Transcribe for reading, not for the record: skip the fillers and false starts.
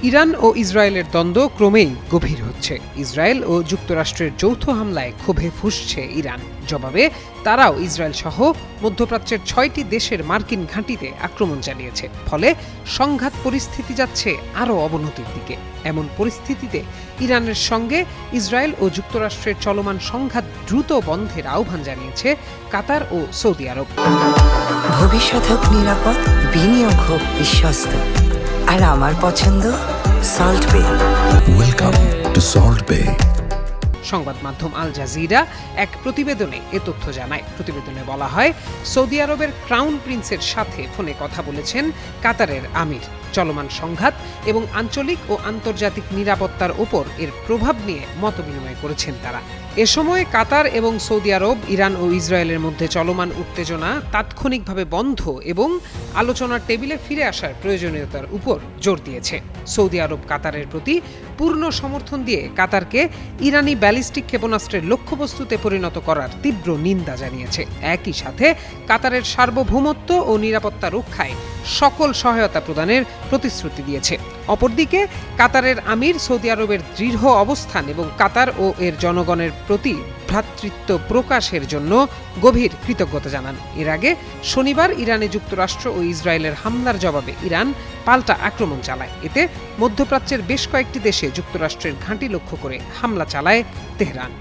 Iran ও ইসরায়েলের দ্বন্দ্ব ক্রমেই গভীর হচ্ছে। ইসরায়েল ও যুক্তরাষ্ট্রের যৌথ হামলায় ক্ষোভে ফুঁসছে ইরান। জবাবে তারাও ইসরায়েল সহ মধ্যপ্রাচ্যের ৬টি দেশের মার্কিন ঘাঁটিতে আক্রমণ চালিয়েছে। ফলে সংঘাত পরিস্থিতি যাচ্ছে আরও অবনতির দিকে। এমন পরিস্থিতিতে ইরানের সঙ্গে ইসরায়েল ও যুক্তরাষ্ট্রের চলমান সংঘাত দ্রুত বন্ধের আহ্বান জানিয়েছে কাতার ও সৌদি আরব। ভবিষ্যৎ হোক নিরাপদ, বিনিয়োগ হোক বিশ্বস্ত, আর আমার পছন্দ সল্ট বে। ওয়েলকাম টু সল্ট বে। সংবাদ মাধ্যম আল জাজিরা এক প্রতিবেদনে এ তথ্য জানায়। প্রতিবেদনে বলা হয়, সৌদি আরবের ক্রাউন প্রিন্সের সাথে ফোনে কথা বলেছেন কাতারের আমির। চলমান সংঘাত এবং আঞ্চলিক ও আন্তর্জাতিক নিরাপত্তার ওপর এর প্রভাব নিয়ে মতবিনিময় করেছেন তারা। এ সময় কাতার এবং সৌদি আরব ইরান ও ইসরায়েলের মধ্যে চলমান উত্তেজনা তাৎক্ষণিকভাবে বন্ধ এবং আলোচনার টেবিলে ফিরে আসার প্রয়োজনীয়তার উপর জোর দিয়েছে। সৌদি আরব কাতারের প্রতি পূর্ণ সমর্থন দিয়ে কাতারকে ইরানি ব্যালিস্টিক ক্ষেপণাস্ত্রের লক্ষ্যবস্তুতে পরিণত করার তীব্র নিন্দা জানিয়েছে। একই সাথে কাতারের সার্বভৌমত্ব ও নিরাপত্তা রক্ষায় সকল সহায়তা প্রদানের প্রতিশ্রুতি দিয়েছে। অপরদিকে কাতারের আমির সৌদি আরবের দৃঢ় অবস্থান এবং কাতার ও এর জনগণের প্রতি ভ্রাতৃত্ব প্রকাশের জন্য গভীর কৃতজ্ঞতা জানান। এর আগে শনিবার ইরানে যুক্তরাষ্ট্র ও ইসরায়েলের হামলার জবাবে ইরান পাল্টা আক্রমণ চালায়। এতে মধ্যপ্রাচ্যের বেশ কয়েকটি দেশে যুক্তরাষ্ট্রের ঘাঁটি লক্ষ্য করে হামলা চালায় তেহরান।